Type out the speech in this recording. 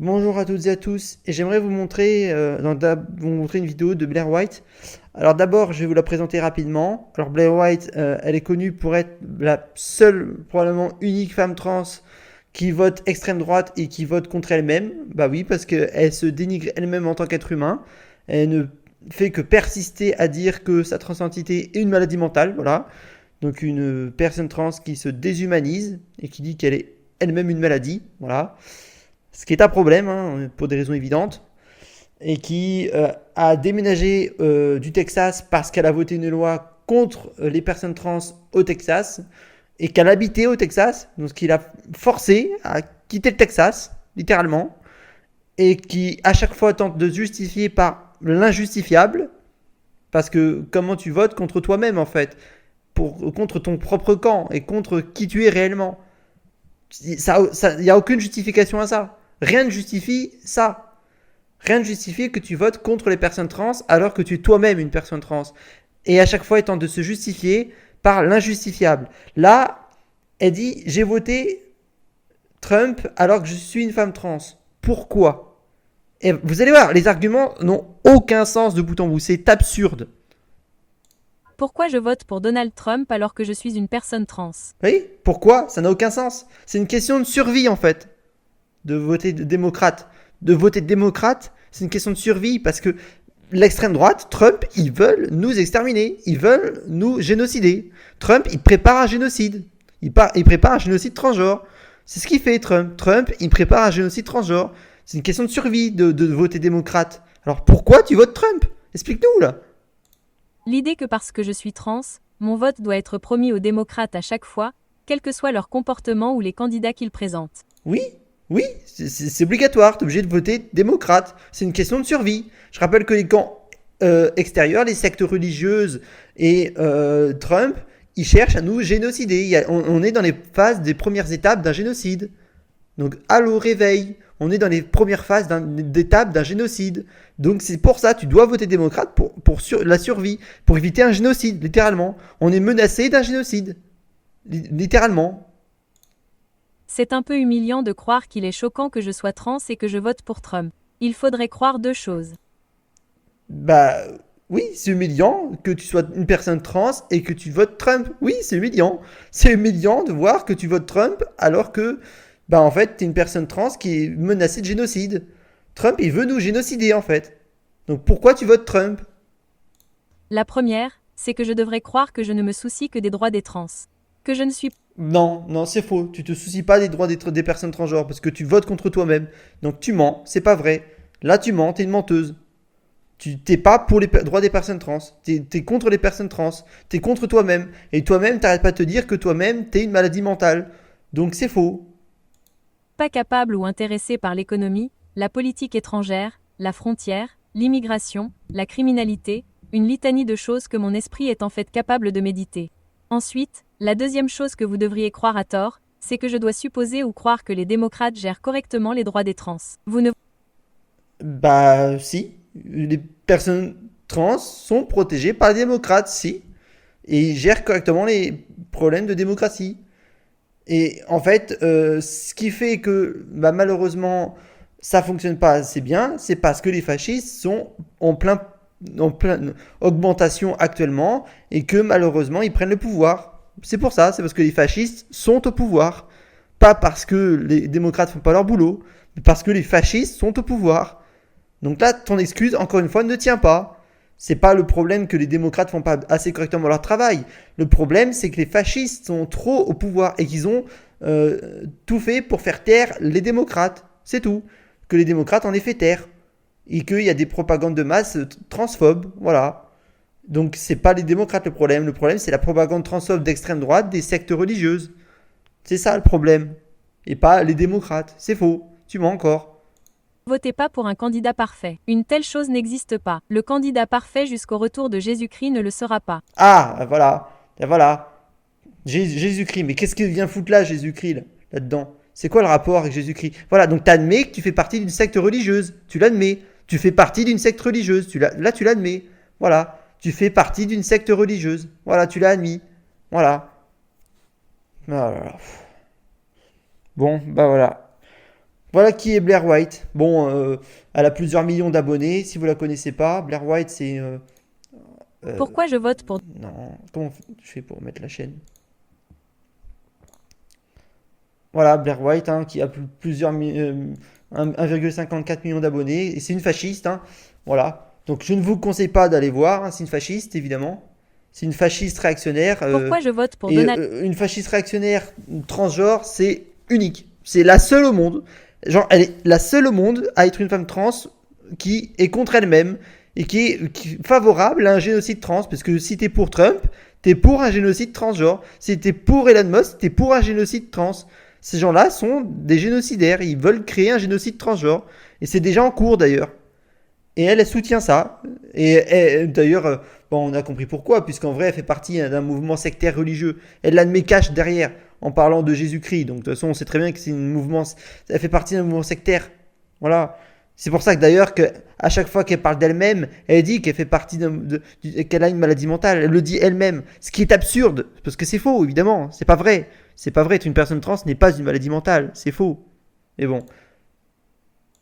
Bonjour à toutes et à tous, et j'aimerais vous montrer, vous montrer une vidéo de Blair White. Alors d'abord, je vais vous la présenter rapidement. Alors Blair White, elle est connue pour être la seule, probablement unique femme trans qui vote extrême droite et qui vote contre elle-même. Bah oui, parce qu'elle se dénigre elle-même en tant qu'être humain. Elle ne fait que persister à dire que sa transidentité est une maladie mentale, voilà. Donc une personne trans qui se déshumanise et qui dit qu'elle est elle-même une maladie, voilà. Ce qui est un problème, hein, pour des raisons évidentes, et qui a déménagé du Texas parce qu'elle a voté une loi contre les personnes trans au Texas, et qu'elle habitait au Texas, donc ce qui l'a forcé à quitter le Texas, littéralement, et qui à chaque fois tente de se justifier par l'injustifiable, parce que comment tu votes contre toi-même en fait, contre ton propre camp et contre qui tu es réellement. Il n'y a aucune justification à ça. Rien ne justifie ça. Rien ne justifie que tu votes contre les personnes trans alors que tu es toi-même une personne trans. Et à chaque fois, elle tente de se justifier par l'injustifiable. Là, elle dit j'ai voté Trump alors que je suis une femme trans. Pourquoi? Et vous allez voir, les arguments n'ont aucun sens de bout en bout. C'est absurde. Pourquoi je vote pour Donald Trump alors que je suis une personne trans? Oui, pourquoi? Ça n'a aucun sens. C'est une question de survie en fait, de voter démocrate. De voter démocrate, c'est une question de survie parce que l'extrême droite, Trump, ils veulent nous exterminer, ils veulent nous génocider. Trump, il prépare un génocide. Il prépare un génocide transgenre. C'est ce qu'il fait, Trump. Trump, il prépare un génocide transgenre. C'est une question de survie de voter démocrate. Alors pourquoi tu votes Trump? Explique-nous là. L'idée que parce que je suis trans, mon vote doit être promis aux démocrates à chaque fois, quel que soit leur comportement ou les candidats qu'ils présentent. Oui, oui, c'est obligatoire. T'es obligé de voter démocrate. C'est une question de survie. Je rappelle que les camps extérieurs, les sectes religieuses et Trump, ils cherchent à nous génocider. On est dans les phases des premières étapes d'un génocide. Donc, allô, réveil. On est dans les premières phases d'étape d'un génocide. Donc, c'est pour ça, tu dois voter démocrate pour la survie, pour éviter un génocide, littéralement. On est menacé d'un génocide, littéralement. C'est un peu humiliant de croire qu'il est choquant que je sois trans et que je vote pour Trump. Il faudrait croire deux choses. Bah oui, c'est humiliant que tu sois une personne trans et que tu votes Trump. Oui, c'est humiliant. C'est humiliant de voir que tu votes Trump alors que, bah en fait, t'es une personne trans qui est menacée de génocide. Trump, il veut nous génocider en fait. Donc pourquoi tu votes Trump? La première, c'est que je devrais croire que je ne me soucie que des droits des trans. Que je ne suis Non, non, c'est faux. Tu te soucies pas des droits des personnes transgenres parce que tu votes contre toi-même. Donc tu mens, c'est pas vrai. Là, tu mens, t'es une menteuse. Tu t'es pas pour les droits des personnes trans. T'es contre les personnes trans. T'es contre toi-même. Et toi-même, t'arrêtes pas de te dire que toi-même, t'es une maladie mentale. Donc c'est faux. pas capable ou intéressé par l'économie, la politique étrangère, la frontière, l'immigration, la criminalité, une litanie de choses que mon esprit est en fait capable de méditer. Ensuite, la deuxième chose que vous devriez croire à tort, c'est que je dois supposer ou croire que les démocrates gèrent correctement les droits des trans. Vous ne Bah si. Les personnes trans sont protégées par les démocrates, si. Et ils gèrent correctement les problèmes de démocratie. Et en fait, ce qui fait que bah, malheureusement ça fonctionne pas assez bien, c'est parce que les fascistes sont en pleine augmentation actuellement et que malheureusement ils prennent le pouvoir. C'est pour ça, c'est parce que les fascistes sont au pouvoir. Pas parce que les démocrates font pas leur boulot, mais parce que les fascistes sont au pouvoir. Donc là, ton excuse, encore une fois, ne tient pas. C'est pas le problème que les démocrates font pas assez correctement leur travail. Le problème, c'est que les fascistes sont trop au pouvoir et qu'ils ont tout fait pour faire taire les démocrates. C'est tout. Que les démocrates en aient fait taire. Et qu'il y a des propagandes de masse transphobes. Voilà. Donc c'est pas les démocrates le problème. Le problème, c'est la propagande transphobe d'extrême droite des sectes religieuses. C'est ça le problème. Et pas les démocrates. C'est faux. Tu mens encore. votez pas pour un candidat parfait. Une telle chose n'existe pas. Le candidat parfait jusqu'au retour de Jésus-Christ ne le sera pas. Ah, voilà. Voilà. Jésus-Christ. Mais qu'est-ce qu'il vient foutre là, Jésus-Christ, là-dedans? C'est quoi le rapport avec Jésus-Christ? Voilà, donc t'admets que tu fais partie d'une secte religieuse. Tu l'admets. Tu fais partie d'une secte religieuse. Là, tu l'admets. Voilà. Tu fais partie d'une secte religieuse. Voilà, tu l'as admis. Voilà. Ah là là. Bon, bah voilà. Voilà qui est Blair White. Bon, elle a plusieurs millions d'abonnés. Si vous la connaissez pas, Blair White, c'est... euh, Pourquoi je vote pour... non, comment je fais pour mettre la chaîne? Voilà, Blair White, hein, qui a plusieurs... 1,54 million d'abonnés. Et c'est une fasciste, hein. Voilà. Donc je ne vous conseille pas d'aller voir, hein. C'est une fasciste, évidemment. C'est une fasciste réactionnaire. Pourquoi je vote pour Et Donald... une fasciste réactionnaire transgenre, c'est unique. C'est la seule au monde. Genre, elle est la seule au monde à être une femme trans qui est contre elle-même et qui est favorable à un génocide trans. Parce que si t'es pour Trump, t'es pour un génocide transgenre. Si t'es pour Elon Musk, t'es pour un génocide trans. Ces gens-là sont des génocidaires. Ils veulent créer un génocide transgenre. Et c'est déjà en cours d'ailleurs. Et elle soutient ça. Et d'ailleurs, bon, on a compris pourquoi, puisqu'en vrai, elle fait partie d'un mouvement sectaire religieux. Elle l'admet cache derrière, en parlant de Jésus-Christ. Donc, de toute façon, on sait très bien que c'est un mouvement, elle fait partie d'un mouvement sectaire. Voilà. C'est pour ça que d'ailleurs, à chaque fois qu'elle parle d'elle-même, elle dit qu'elle fait partie qu'elle a une maladie mentale. Elle le dit elle-même. Ce qui est absurde, parce que c'est faux, évidemment. C'est pas vrai. C'est pas vrai. Être une personne trans n'est pas une maladie mentale. C'est faux. Mais bon.